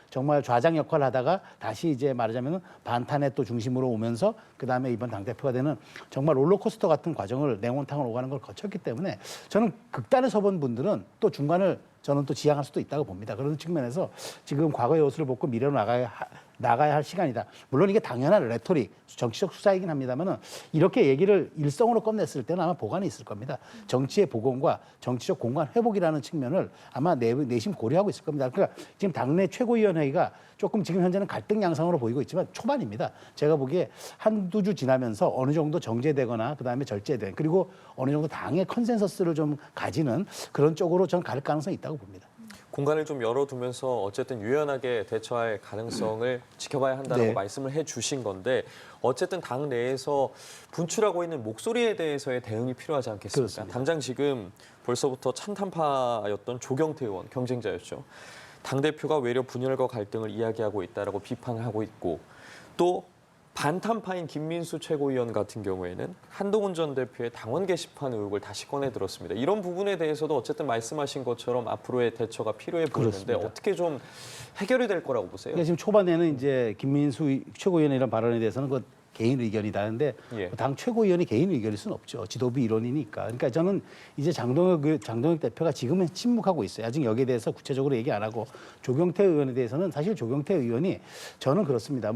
정말 좌장 역할을 하다가 다시 이제 말하자면 반탄의 또 중심으로 오면서 그다음에 이번 당대표가 되는 정말 롤러코스터 같은 과정을 냉온탕을 오가는 걸 거쳤기 때문에 저는 극단에 서본 분들은 또 중간을 저는 또 지향할 수도 있다고 봅니다. 그런 측면에서 지금 과거의 옷을 벗고 미래로 나가야 할 시간이다. 물론 이게 당연한 레토릭, 정치적 수사이긴 합니다만은 이렇게 얘기를 일성으로 꺼냈을 때는 아마 보관이 있을 겁니다. 정치의 복원과 정치적 공간 회복이라는 측면을 아마 내심 고려하고 있을 겁니다. 그러니까 지금 당내 최고위원회의가 조금 지금 현재는 갈등 양상으로 보이고 있지만 초반입니다. 제가 보기에 한두 주 지나면서 어느 정도 정제되거나 그다음에 절제된 그리고 어느 정도 당의 컨센서스를 좀 가지는 그런 쪽으로 저는 갈 가능성이 있다고 봅니다. 공간을 좀 열어두면서 어쨌든 유연하게 대처할 가능성을 지켜봐야 한다고 네. 말씀을 해주신 건데 어쨌든 당 내에서 분출하고 있는 목소리에 대해서의 대응이 필요하지 않겠습니까? 그렇습니다. 당장 지금 벌써부터 찬탄파였던 조경태 의원 경쟁자였죠. 당대표가 외려 분열과 갈등을 이야기하고 있다라고 비판을 하고 있고 또 반탄파인 김민수 최고위원 같은 경우에는 한동훈 전 대표의 당원 게시판 의혹을 다시 꺼내 들었습니다. 이런 부분에 대해서도 어쨌든 말씀하신 것처럼 앞으로의 대처가 필요해 보이는데 그렇습니다. 어떻게 좀 해결이 될 거라고 보세요? 그러니까 지금 초반에는 이제 김민수 최고위원의 이런 발언에 대해서는 그 개인 의견이다는데 예. 당 최고위원이 개인 의견일 수는 없죠. 지도부 일원이니까. 그러니까 저는 이제 장동혁 대표가 지금은 침묵하고 있어요. 아직 여기에 대해서 구체적으로 얘기 안 하고 조경태 의원에 대해서는 사실 조경태 의원이 저는 그렇습니다.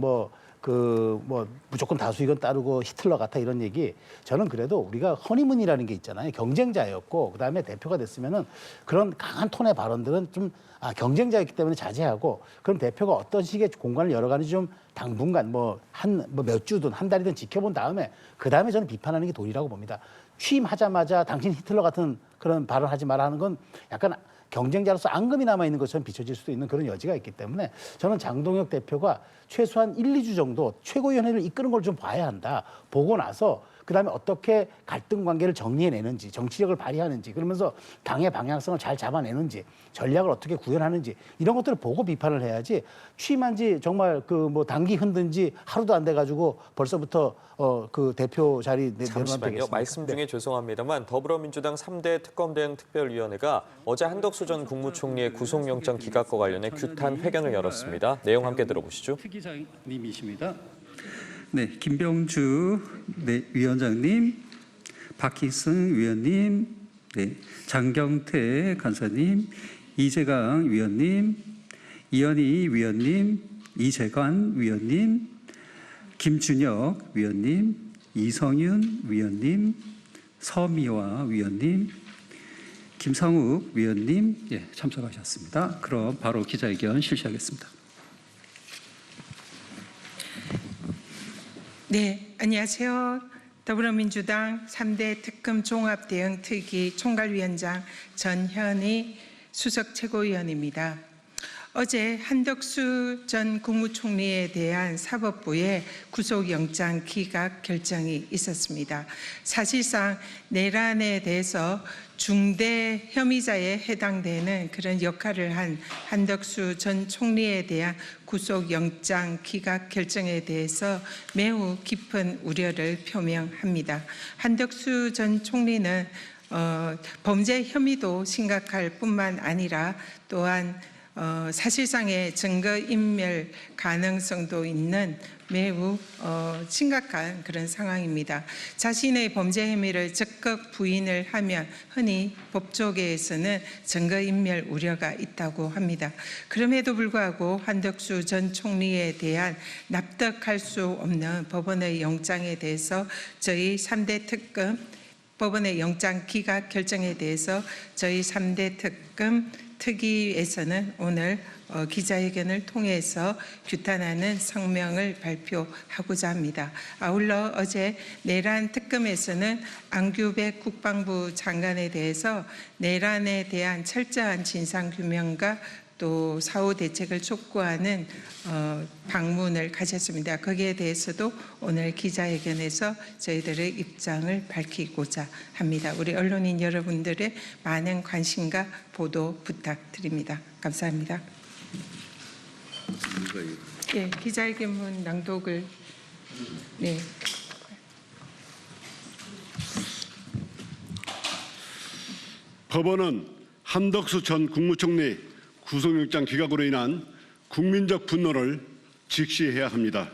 무조건 다수이건 따르고 히틀러 같아 이런 얘기 저는 그래도 우리가 허니문이라는 게 있잖아요. 경쟁자였고 그다음에 대표가 됐으면은 그런 강한 톤의 발언들은 좀 경쟁자였기 때문에 자제하고 그럼 대표가 어떤 식의 공간을 열어가는지 좀 당분간 몇 주든 한 달이든 지켜본 다음에 그다음에 저는 비판하는 게 도리라고 봅니다. 취임하자마자 당신 히틀러 같은 그런 발언하지 마라 하는 건 약간 경쟁자로서 앙금이 남아있는 것처럼 비춰질 수도 있는 그런 여지가 있기 때문에 저는 장동혁 대표가 최소한 1, 2주 정도 최고위원회를 이끄는 걸 좀 봐야 한다. 보고 나서 그다음에 어떻게 갈등 관계를 정리해내는지 정치력을 발휘하는지 그러면서 당의 방향성을 잘 잡아내는지 전략을 어떻게 구현하는지 이런 것들을 보고 비판을 해야지 취임한 지 정말 단기 흔든 지 하루도 안 돼가지고 벌써부터 그 대표 자리 내놓으면 잠시만요. 되겠습니까? 말씀 중에 죄송합니다만 더불어민주당 3대 특검 대응 특별위원회가 어제 한덕수 전 국무총리의 구속영장 기각과 관련해 규탄 회견을 열었습니다. 내용 함께 들어보시죠. 특위장님이십니다. 네, 김병주 위원장님, 박희승 위원님, 장경태 간사님, 이재강 위원님, 이현희 위원님, 이재관 위원님, 김준혁 위원님, 이성윤 위원님, 서미화 위원님, 김상욱 위원님 참석하셨습니다. 그럼 바로 기자회견 실시하겠습니다. 네, 안녕하세요. 더불어민주당 3대 특검 종합대응 특위 총괄위원장 전현희 수석 최고위원입니다. 어제 한덕수 전 국무총리에 대한 사법부의 구속영장 기각 결정이 있었습니다. 사실상 내란에 대해서 중대 혐의자에 해당되는 그런 역할을 한 한덕수 전 총리에 대한 구속영장 기각 결정에 대해서 매우 깊은 우려를 표명합니다. 한덕수 전 총리는 범죄 혐의도 심각할 뿐만 아니라 또한 사실상의 증거인멸 가능성도 있는 매우 심각한 그런 상황입니다. 자신의 범죄 혐의를 적극 부인을 하면 흔히 법조계에서는 증거인멸 우려가 있다고 합니다. 그럼에도 불구하고 한덕수 전 총리에 대한 납득할 수 없는 법원의 영장에 대해서 저희 3대 특검 법원의 영장 기각 결정에 대해서 저희 3대 특검 특위에서는 오늘 기자회견을 통해서 규탄하는 성명을 발표하고자 합니다. 아울러 어제 내란 특검에서는 안규백 국방부 장관에 대해서 내란에 대한 철저한 진상규명과 또 사후 대책을 촉구하는 방문을 가졌습니다. 거기에 대해서도 오늘 기자회견에서 저희들의 입장을 밝히고자 합니다. 우리 언론인 여러분들의 많은 관심과 보도 부탁드립니다. 감사합니다. 네, 기자회견문 낭독을 법원은 한덕수 전 국무총리 구속영장 기각으로 인한 국민적 분노를 직시해야 합니다.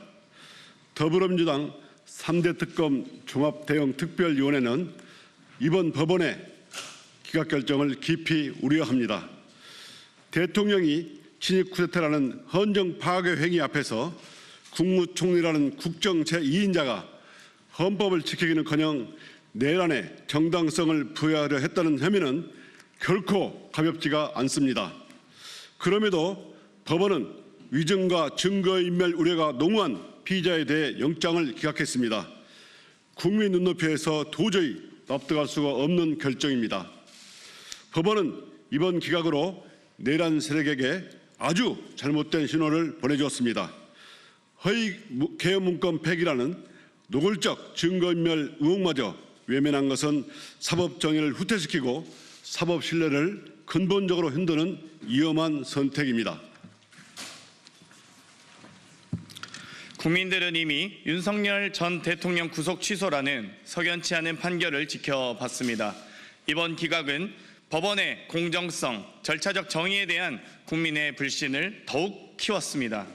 더불어민주당 3대 특검 종합대응특별위원회는 이번 법원의 기각 결정을 깊이 우려합니다. 대통령이 친일 쿠데타라는 헌정 파괴 행위 앞에서 국무총리라는 국정 제2인자가 헌법을 지키기는커녕 내란의 정당성을 부여하려 했다는 혐의는 결코 가볍지가 않습니다. 그럼에도 법원은 위증과 증거인멸 우려가 농후한 피의자에 대해 영장을 기각했습니다. 국민 눈높이에서 도저히 납득할 수가 없는 결정입니다. 법원은 이번 기각으로 내란 세력에게 아주 잘못된 신호를 보내주었습니다. 허위 개헌 문건 폐기라는 노골적 증거인멸 의혹마저 외면한 것은 사법 정의를 후퇴시키고 사법 신뢰를 근본적으로 흔드는 위험한 선택입니다. 국민들은 이미 윤석열 전 대통령 구속 취소라는 석연치 않은 판결을 지켜봤습니다. 이번 기각은 법원의 공정성, 절차적 정의에 대한 국민의 불신을 더욱 키웠습니다.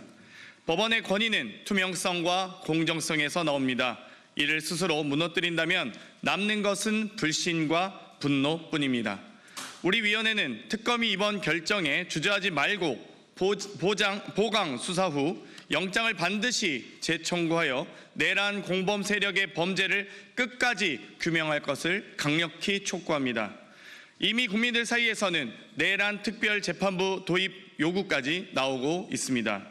법원의 권위는 투명성과 공정성에서 나옵니다. 이를 스스로 무너뜨린다면 남는 것은 불신과 분노뿐입니다. 우리 위원회는 특검이 이번 결정에 주저하지 말고 보강 수사 후 영장을 반드시 재청구하여 내란 공범 세력의 범죄를 끝까지 규명할 것을 강력히 촉구합니다. 이미 국민들 사이에서는 내란 특별재판부 도입 요구까지 나오고 있습니다.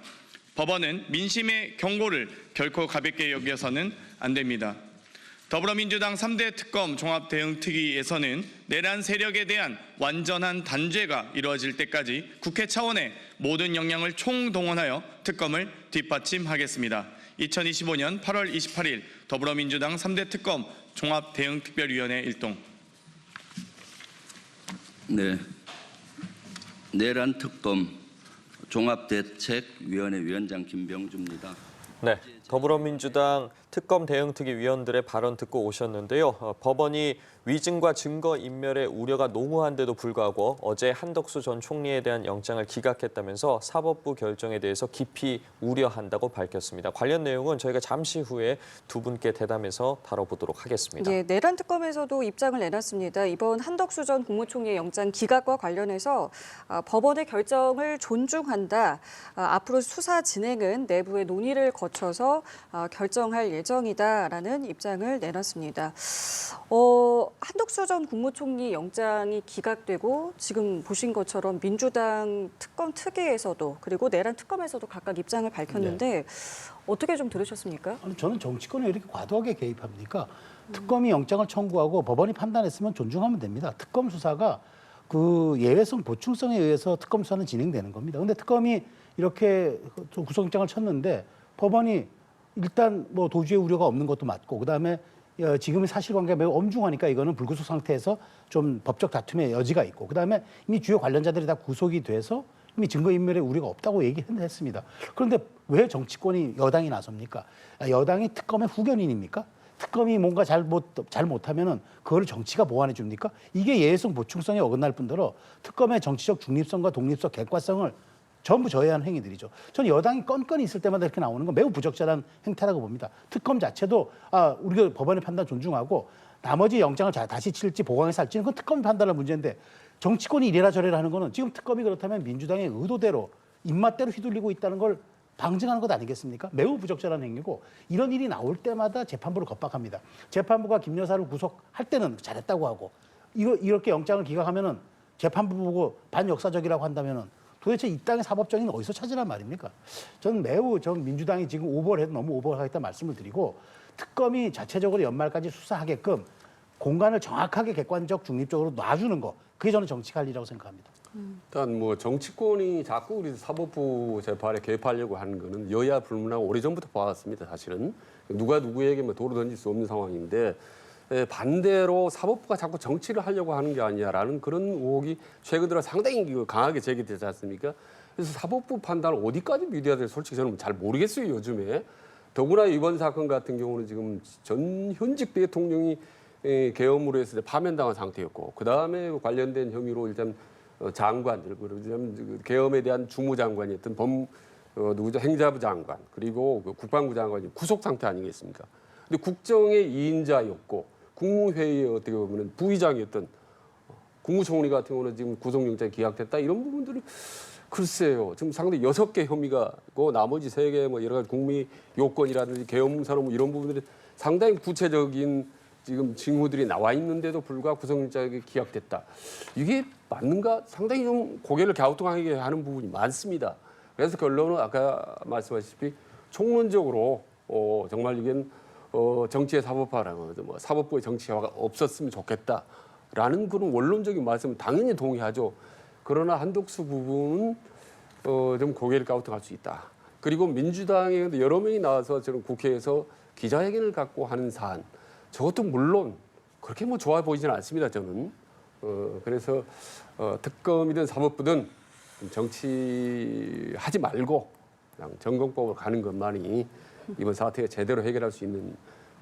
법원은 민심의 경고를 결코 가볍게 여겨서는 안 됩니다. 더불어민주당 3대 특검 종합대응특위에서는 내란 세력에 대한 완전한 단죄가 이루어질 때까지 국회 차원의 모든 역량을 총동원하여 특검을 뒷받침하겠습니다. 2025년 8월 28일 더불어민주당 3대 특검 종합대응특별위원회 일동. 네, 내란 특검 종합대책위원회 위원장 김병주입니다. 네, 더불어민주당 특검 대응특위 위원들의 발언 듣고 오셨는데요. 법원이 위증과 증거 인멸의 우려가 농후한데도 불구하고 어제 한덕수 전 총리에 대한 영장을 기각했다면서 사법부 결정에 대해서 깊이 우려한다고 밝혔습니다. 관련 내용은 저희가 잠시 후에 두 분께 대담해서 다뤄보도록 하겠습니다. 네, 내란 특검에서도 입장을 내놨습니다. 이번 한덕수 전 국무총리의 영장 기각과 관련해서 법원의 결정을 존중한다. 앞으로 수사 진행은 내부의 논의를 거쳐서 결정할 예정이다라는 입장을 내놨습니다. 한덕수 전 국무총리 영장이 기각되고 지금 보신 것처럼 민주당 특검 특위에서도 그리고 내란 특검에서도 각각 입장을 밝혔는데 어떻게 좀 들으셨습니까? 아니, 저는 정치권에 이렇게 과도하게 개입합니까? 특검이 영장을 청구하고 법원이 판단했으면 존중하면 됩니다. 특검 수사가 그 예외성 보충성에 의해서 특검 수사는 진행되는 겁니다. 그런데 특검이 이렇게 구속영장을 쳤는데 법원이 일단 뭐 도주의 우려가 없는 것도 맞고 그다음에 지금의 사실관계가 매우 엄중하니까 이거는 불구속 상태에서 좀 법적 다툼의 여지가 있고 그다음에 이미 주요 관련자들이 다 구속이 돼서 이미 증거인멸의 우려가 없다고 얘기했습니다. 그런데 왜 정치권이 여당이 나섭니까? 여당이 특검의 후견인입니까? 특검이 뭔가 잘 못하면은 그거를 정치가 보완해 줍니까? 이게 예외성 보충성에 어긋날 뿐더러 특검의 정치적 중립성과 독립성, 객관성을 전부 저해하는 행위들이죠. 저는 여당이 건건이 있을 때마다 이렇게 나오는 건 매우 부적절한 행태라고 봅니다. 특검 자체도 우리가 법원의 판단 존중하고 나머지 영장을 다시 칠지 보강해서 할지는 그건 특검이 판단할 문제인데 정치권이 이래라 저래라 하는 거는 지금 특검이 그렇다면 민주당의 의도대로 입맛대로 휘둘리고 있다는 걸 방증하는 것 아니겠습니까? 매우 부적절한 행위고 이런 일이 나올 때마다 재판부를 겁박합니다. 재판부가 김 여사를 구속할 때는 잘했다고 하고 이렇게 영장을 기각하면은 재판부 보고 반역사적이라고 한다면은 도대체 이 땅의 사법 정의는 어디서 찾으란 말입니까? 저는 민주당이 지금 오버를 해도 너무 오버하겠다 말씀을 드리고 특검이 자체적으로 연말까지 수사하게끔 공간을 정확하게 객관적 중립적으로 놔주는 거 그게 저는 정치가 할 일이라고 생각합니다. 일단 뭐 정치권이 자꾸 우리 사법부 재판에 개입하려고 하는 거는 여야 불문하고 오래전부터 봐왔습니다. 사실은 누가 누구에게 뭐 도로 던질 수 없는 상황인데 반대로 사법부가 자꾸 정치를 하려고 하는 게 아니냐라는 그런 의혹이 최근 들어 상당히 강하게 제기되지 않습니까? 그래서 사법부 판단을 어디까지 믿어야 될지 솔직히 저는 잘 모르겠어요, 요즘에. 더구나 이번 사건 같은 경우는 지금 전 현직 대통령이 계엄으로 했을 때 파면당한 상태였고 그다음에 관련된 혐의로 일단 장관들, 그리고 계엄에 대한 주무장관이었던 누구죠? 행자부 장관, 그리고 국방부 장관이 구속 상태 아니겠습니까? 근데 국정의 2인자였고 국무회의에 어떻게 보면 부의장이었던 국무총리 같은 경우는 지금 구속영장이 기각됐다 이런 부분들은 글쎄요. 지금 상당히 6개 혐의가 있고 나머지 3개 뭐 여러 가지 국미 요건이라든지 계엄 산업 이런 부분들이 상당히 구체적인 지금 징후들이 나와 있는데도 불구하고 구속영장이 기각됐다. 이게 맞는가? 상당히 좀 고개를 갸우뚱하게 하는 부분이 많습니다. 그래서 결론은 아까 말씀하셨다시피 총론적으로 정말 이건 정치의 사법화라는 거죠. 뭐 사법부의 정치화가 없었으면 좋겠다라는 그런 원론적인 말씀은 당연히 동의하죠. 그러나 한덕수 부분은 좀 고개를 갸우뚱할 수 있다. 그리고 민주당에 여러 명이 나와서 저는 국회에서 기자회견을 갖고 하는 사안, 저것도 물론 그렇게 뭐 좋아 보이지는 않습니다. 저는 그래서 특검이든 사법부든 정치하지 말고 그냥 전공법으로 가는 것만이 이번 사태에 제대로 해결할 수 있는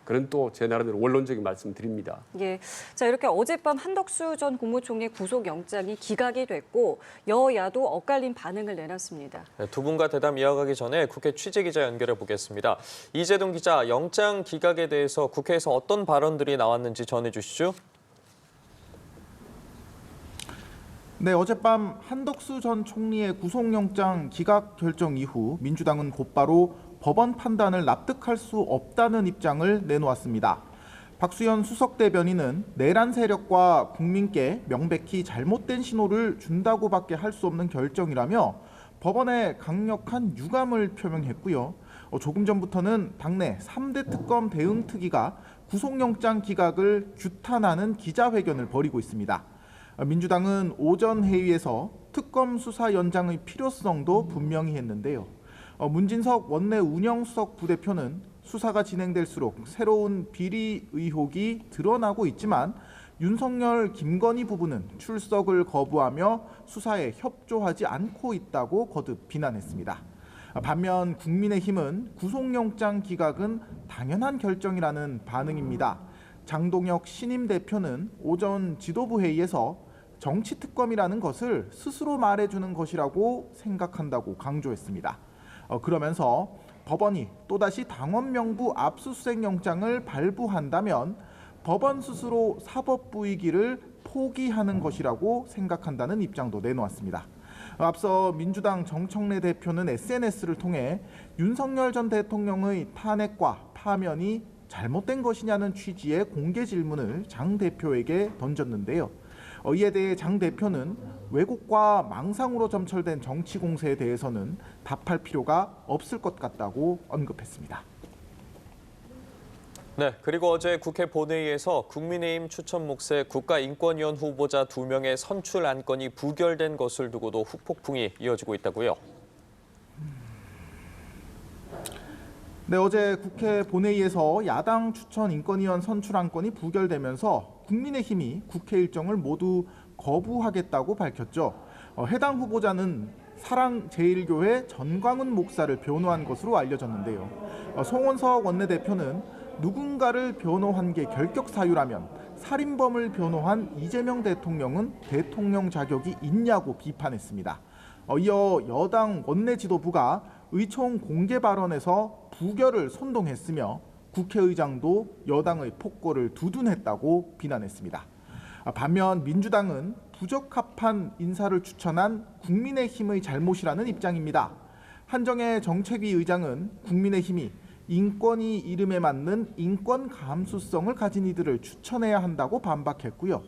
그런 또 제 나름대로 원론적인 말씀드립니다. 예, 자 이렇게 어젯밤 한덕수 전 국무총리 구속영장이 기각이 됐고 여야도 엇갈린 반응을 내놨습니다. 네, 두 분과 대담 이어가기 전에 국회 취재기자 연결해 보겠습니다. 이재동 기자, 영장 기각에 대해서 국회에서 어떤 발언들이 나왔는지 전해주시죠. 네, 어젯밤 한덕수 전 총리의 구속영장 기각 결정 이후 민주당은 곧바로 법원 판단을 납득할 수 없다는 입장을 내놓았습니다. 박수현 수석 대변인은 내란 세력과 국민께 명백히 잘못된 신호를 준다고밖에 할 수 없는 결정이라며 법원에 강력한 유감을 표명했고요. 조금 전부터는 당내 3대 특검 대응특위가 구속영장 기각을 규탄하는 기자회견을 벌이고 있습니다. 민주당은 오전 회의에서 특검 수사 연장의 필요성도 분명히 했는데요. 문진석 원내 운영수석 부대표는 수사가 진행될수록 새로운 비리 의혹이 드러나고 있지만 윤석열, 김건희 부부는 출석을 거부하며 수사에 협조하지 않고 있다고 거듭 비난했습니다. 반면 국민의힘은 구속영장 기각은 당연한 결정이라는 반응입니다. 장동혁 신임 대표는 오전 지도부 회의에서 정치특검이라는 것을 스스로 말해주는 것이라고 생각한다고 강조했습니다. 그러면서 법원이 또다시 당원명부 압수수색 영장을 발부한다면 법원 스스로 사법부이기를 포기하는 것이라고 생각한다는 입장도 내놓았습니다. 앞서 민주당 정청래 대표는 SNS를 통해 윤석열 전 대통령의 탄핵과 파면이 잘못된 것이냐는 취지의 공개 질문을 장 대표에게 던졌는데요. 이에 대해 장 대표는 왜곡과 망상으로 점철된 정치 공세에 대해서는 답할 필요가 없을 것 같다고 언급했습니다. 네, 그리고 어제 국회 본회의에서 국민의힘 추천 몫의 국가인권위원 후보자 2명의 선출 안건이 부결된 것을 두고도 후폭풍이 이어지고 있다고요. 네, 어제 국회 본회의에서 야당 추천 인권위원 선출 안건이 부결되면서 국민의힘이 국회 일정을 모두 거부하겠다고 밝혔죠. 해당 후보자는 사랑제일교회 전광훈 목사를 변호한 것으로 알려졌는데요. 송원석 원내대표는 누군가를 변호한 게 결격 사유라면 살인범을 변호한 이재명 대통령은 대통령 자격이 있냐고 비판했습니다. 이어 여당 원내 지도부가 의총 공개 발언에서 부결을 선동했으며 국회의장도 여당의 폭거를 두둔했다고 비난했습니다. 반면 민주당은 부적합한 인사를 추천한 국민의힘의 잘못이라는 입장입니다. 한정혜 정책위 의장은 국민의힘이 인권위 이름에 맞는 인권 감수성을 가진 이들을 추천해야 한다고 반박했고요.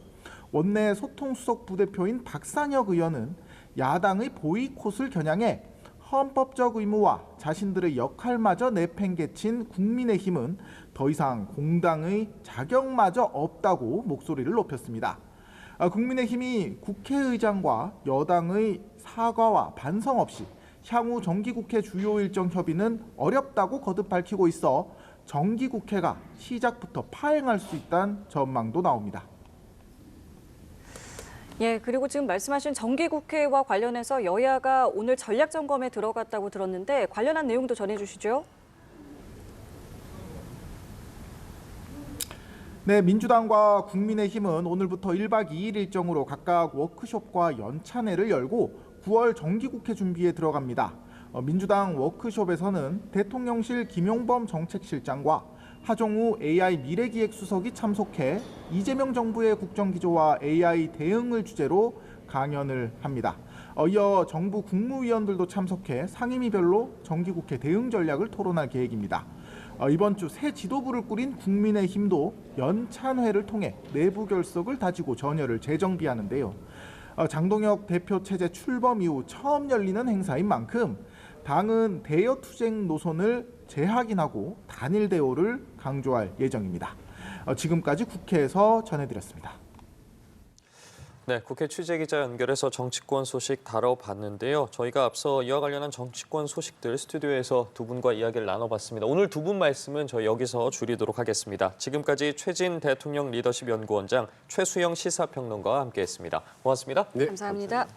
원내 소통수석 부대표인 박상혁 의원은 야당의 보이콧을 겨냥해 헌법적 의무와 자신들의 역할마저 내팽개친 국민의힘은 더 이상 공당의 자격마저 없다고 목소리를 높였습니다. 국민의힘이 국회의장과 여당의 사과와 반성 없이 향후 정기국회 주요 일정 협의는 어렵다고 거듭 밝히고 있어 정기국회가 시작부터 파행할 수 있다는 전망도 나옵니다. 예, 그리고 지금 말씀하신 정기국회와 관련해서 여야가 오늘 전략점검에 들어갔다고 들었는데 관련한 내용도 전해주시죠. 네, 민주당과 국민의힘은 오늘부터 1박 2일 일정으로 각각 워크숍과 연찬회를 열고 9월 정기국회 준비에 들어갑니다. 민주당 워크숍에서는 대통령실 김용범 정책실장과 하정우 AI 미래기획수석이 참석해 이재명 정부의 국정기조와 AI 대응을 주제로 강연을 합니다. 이어 정부 국무위원들도 참석해 상임위별로 정기국회 대응 전략을 토론할 계획입니다. 이번 주 새 지도부를 꾸린 국민의힘도 연찬회를 통해 내부 결석을 다지고 전열을 재정비하는데요. 장동혁 대표 체제 출범 이후 처음 열리는 행사인 만큼 당은 대여 투쟁 노선을 재확인하고 단일 대우를 강조할 예정입니다. 지금까지 국회에서 전해드렸습니다. 네, 국회 취재기자 연결해서 정치권 소식 다뤄봤는데요. 저희가 앞서 이와 관련한 정치권 소식들 스튜디오에서 두 분과 이야기를 나눠봤습니다. 오늘 두 분 말씀은 저희 여기서 줄이도록 하겠습니다. 지금까지 최진 대통령 리더십 연구원장, 최수영 시사평론가와 함께했습니다. 고맙습니다. 네, 감사합니다.